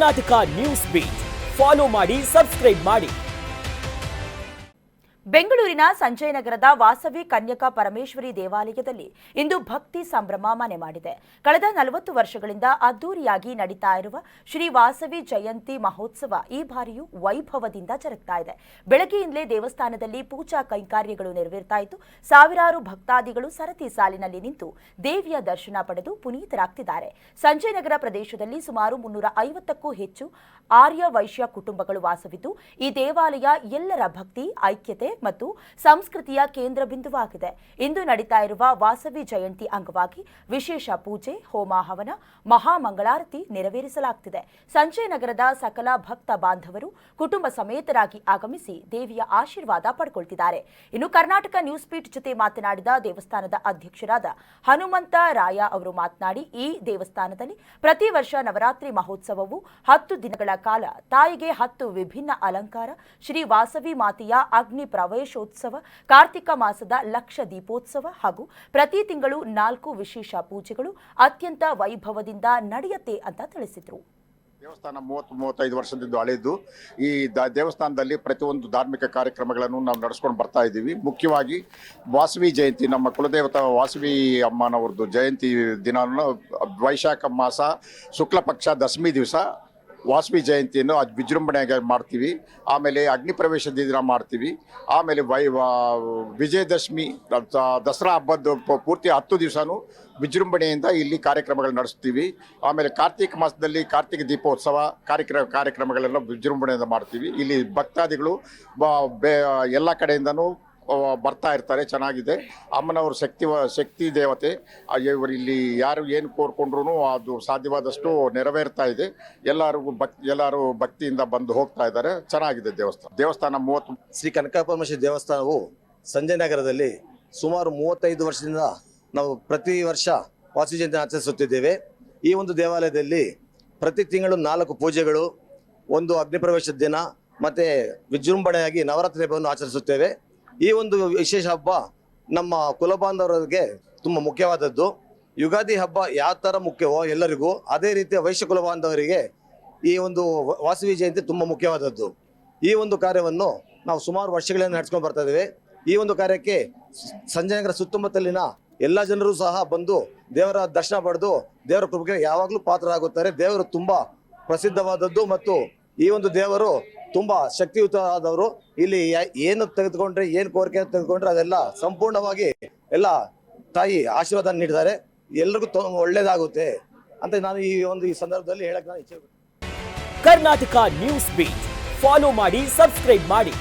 Karnataka news beet follow ಮಾಡಿ, subscribe ಮಾಡಿ. ಬೆಂಗಳೂರಿನ ಸಂಜಯನಗರದ ವಾಸವಿ ಕನ್ಯಕಾ ಪರಮೇಶ್ವರಿ ದೇವಾಲಯದಲ್ಲಿ ಇಂದು ಭಕ್ತಿ ಸಂಭ್ರಮ ಮನೆ ಮಾಡಿದೆ. ಕಳೆದ 40 ವರ್ಷಗಳಿಂದ ಅದ್ದೂರಿಯಾಗಿ ನಡೀತಾ ಇರುವ ಶ್ರೀ ವಾಸವಿ ಜಯಂತಿ ಮಹೋತ್ಸವ ಈ ಬಾರಿಯೂ ವೈಭವದಿಂದ ಜರುಗ್ತಾ ಇದೆ. ಬೆಳಗ್ಗೆಯಿಂದಲೇ ದೇವಸ್ಥಾನದಲ್ಲಿ ಪೂಜಾ ಕೈಂಕರ್ಯಗಳು ನೆರವೇರ್ತಾ ಇದ್ದು, ಸಾವಿರಾರು ಭಕ್ತಾದಿಗಳು ಸರತಿ ಸಾಲಿನಲ್ಲಿ ನಿಂತು ದೇವಿಯ ದರ್ಶನ ಪಡೆದು ಪುನೀತರಾಗ್ತಿದ್ದಾರೆ. ಸಂಜಯನಗರ ಪ್ರದೇಶದಲ್ಲಿ ಸುಮಾರು 350ಕ್ಕೂ ಹೆಚ್ಚು ಆರ್ಯ ವೈಶ್ಯ ಕುಟುಂಬಗಳು ವಾಸವಿದ್ದು, ಈ ದೇವಾಲಯ ಎಲ್ಲರ ಭಕ್ತಿ, ಐಕ್ಯತೆ ಮತ್ತು ಸಂಸ್ಕೃತಿಯ ಕೇಂದ್ರ ಬಿಂದುವಾಗಿದೆ. ಇಂದು ನಡೀತಾ ಇರುವ ವಾಸವಿ ಜಯಂತಿ ಅಂಗವಾಗಿ ವಿಶೇಷ ಪೂಜೆ, ಹೋಮ ಹವನ, ಮಹಾಮಂಗಳಾರತಿ ನೆರವೇರಿಸಲಾಗುತ್ತಿದೆ. ಸಂಜಯನಗರದ ಸಕಲ ಭಕ್ತ ಬಾಂಧವರು ಕುಟುಂಬ ಸಮೇತರಾಗಿ ಆಗಮಿಸಿ ದೇವಿಯ ಆಶೀರ್ವಾದ ಪಡೆದುಕೊಳ್ಳುತ್ತಿದ್ದಾರೆ. ಇನ್ನು ಕರ್ನಾಟಕ ನ್ಯೂಸ್ ಬೀಟ್ ಜೊತೆ ಮಾತನಾಡಿದ ದೇವಸ್ಥಾನದ ಅಧ್ಯಕ್ಷರಾದ ಹನುಮಂತ ರಾಯ ಅವರು ಮಾತನಾಡಿ, ಈ ದೇವಸ್ಥಾನದಲ್ಲಿ ಪ್ರತಿ ವರ್ಷ ನವರಾತ್ರಿ ಮಹೋತ್ಸವವು 10 ದಿನಗಳ ಕಾಲ ತಾಯಿಗೆ 10 ವಿಭಿನ್ನ ಅಲಂಕಾರ, ಶ್ರೀ ವಾಸವಿ ಮಾತೆಯ ಅಗ್ನಿ ಪ್ರವೇಶೋತ್ಸವ, ಕಾರ್ತಿಕ ಮಾಸದ ಲಕ್ಷ ದೀಪೋತ್ಸವ ಹಾಗೂ ಪ್ರತಿ ತಿಂಗಳು 4 ವಿಶೇಷ ಪೂಜೆಗಳು ಅತ್ಯಂತ ವೈಭವದಿಂದ ನಡೆಯುತ್ತೆ ಅಂತ ತಿಳಿಸಿದರು. ದೇವಸ್ಥಾನ 30-35 ವರ್ಷದಿಂದ ಹಳೆಯದು. ಈ ದೇವಸ್ಥಾನದಲ್ಲಿ ಪ್ರತಿಯೊಂದು ಧಾರ್ಮಿಕ ಕಾರ್ಯಕ್ರಮಗಳನ್ನು ನಾವು ನಡೆಸ್ಕೊಂಡು ಬರ್ತಾ ಇದ್ದೀವಿ. ಮುಖ್ಯವಾಗಿ ವಾಸವಿ ಜಯಂತಿ, ನಮ್ಮ ಕುಲದೇವತಾ ವಾಸವಿ ಅಮ್ಮನವ್ರದ್ದು ಜಯಂತಿ ದಿನ ವೈಶಾಖ ಮಾಸ ಶುಕ್ಲ ಪಕ್ಷ ದಶಮಿ ದಿವಸ ವಾಸವಿ ಜಯಂತಿಯನ್ನು ವಿಜೃಂಭಣೆಯಾಗಿ ಮಾಡ್ತೀವಿ. ಆಮೇಲೆ ಅಗ್ನಿ ಪ್ರವೇಶ ದಿನ ಮಾಡ್ತೀವಿ. ಆಮೇಲೆ ವಿಜಯದಶಮಿ ದಸರಾ ಹಬ್ಬದ ಪೂರ್ತಿ 10 ದಿವಸನೂ ವಿಜೃಂಭಣೆಯಿಂದ ಇಲ್ಲಿ ಕಾರ್ಯಕ್ರಮಗಳು ನಡೆಸ್ತೀವಿ. ಆಮೇಲೆ ಕಾರ್ತಿಕ ಮಾಸದಲ್ಲಿ ಕಾರ್ತಿಕ ದೀಪೋತ್ಸವ ಕಾರ್ಯಕ್ರಮಗಳೆಲ್ಲ ವಿಜೃಂಭಣೆಯಿಂದ ಮಾಡ್ತೀವಿ. ಇಲ್ಲಿ ಭಕ್ತಾದಿಗಳು ಎಲ್ಲ ಕಡೆಯಿಂದನೂ ಬರ್ತಾ ಇರ್ತಾರೆ. ಚೆನ್ನಾಗಿದೆ. ಅಮ್ಮನವರು ಶಕ್ತಿ ದೇವತೆ. ಇವರು ಇಲ್ಲಿ ಯಾರು ಏನು ಕೋರ್ಕೊಂಡ್ರು ಅದು ಸಾಧ್ಯವಾದಷ್ಟು ನೆರವೇರ್ತಾ ಇದೆ. ಎಲ್ಲರೂ ಭಕ್ತಿಯಿಂದ ಬಂದು ಹೋಗ್ತಾ ಇದ್ದಾರೆ. ಚೆನ್ನಾಗಿದೆ ದೇವಸ್ಥಾನ 30. ಶ್ರೀ ಕನಕಪರಮೇಶ್ವರಿ ದೇವಸ್ಥಾನವು ಸಂಜಯನಗರದಲ್ಲಿ ಸುಮಾರು 35 ವರ್ಷದಿಂದ ನಾವು ಪ್ರತಿ ವರ್ಷ ವಾಸವಿ ಜಯಂತಿ ಆಚರಿಸುತ್ತಿದ್ದೇವೆ. ಈ ಒಂದು ದೇವಾಲಯದಲ್ಲಿ ಪ್ರತಿ ತಿಂಗಳು 4 ಪೂಜೆಗಳು, ಒಂದು ಅಗ್ನಿ ಪ್ರವೇಶದ ದಿನ ಮತ್ತು ವಿಜೃಂಭಣೆಯಾಗಿ ನವರಾತ್ರಿ ಹಬ್ಬವನ್ನು ಆಚರಿಸುತ್ತೇವೆ. ಈ ಒಂದು ವಿಶೇಷ ಹಬ್ಬ ನಮ್ಮ ಕುಲಬಾಂಧವರಿಗೆ ತುಂಬ ಮುಖ್ಯವಾದದ್ದು. ಯುಗಾದಿ ಹಬ್ಬ ಯಾವ ಥರ ಮುಖ್ಯವೋ ಎಲ್ಲರಿಗೂ, ಅದೇ ರೀತಿಯ ವೈಶ್ಯ ಕುಲಬಾಂಧವರಿಗೆ ಈ ಒಂದು ವಾಸವಿ ಜಯಂತಿ ತುಂಬ ಮುಖ್ಯವಾದದ್ದು. ಈ ಒಂದು ಕಾರ್ಯವನ್ನು ನಾವು ಸುಮಾರು ವರ್ಷಗಳಿಂದ ನಡೆಸ್ಕೊಂಡು ಬರ್ತಾ ಇದ್ದೇವೆ. ಈ ಒಂದು ಕಾರ್ಯಕ್ಕೆ ಸಂಜಯನಗರ ಸುತ್ತಮುತ್ತಲಿನ ಎಲ್ಲ ಜನರು ಸಹ ಬಂದು ದೇವರ ದರ್ಶನ ಪಡೆದು ದೇವರ ಕೃಪೆಗೆ ಯಾವಾಗಲೂ ಪಾತ್ರರಾಗುತ್ತಾರೆ. ದೇವರು ತುಂಬ ಪ್ರಸಿದ್ಧವಾದದ್ದು ಮತ್ತು ಈ ಒಂದು ದೇವರು ತುಂಬ ಶಕ್ತಿಯುತವಾದವರು. ಇಲ್ಲಿ ಏನು ತೆಗೆದುಕೊಂಡ್ರೆ, ಏನು ಕೋರಿಕೆ ತೆಗೆದುಕೊಂಡ್ರೆ ಅದೆಲ್ಲ ಸಂಪೂರ್ಣವಾಗಿ ಎಲ್ಲ ತಾಯಿ ಆಶೀರ್ವಾದ ನೀಡಿದ್ದಾರೆ. ಎಲ್ಲರಿಗೂ ಒಳ್ಳೇದಾಗುತ್ತೆ ಅಂತ ನಾನು ಈ ಸಂದರ್ಭದಲ್ಲಿ ಹೇಳಕ್ಕೆ ನಾನು ಇಚ್ಛೆ. ಕರ್ನಾಟಕ ನ್ಯೂಸ್ ಬೀಟ್ ಫಾಲೋ ಮಾಡಿ, ಸಬ್ಸ್ಕ್ರೈಬ್ ಮಾಡಿ.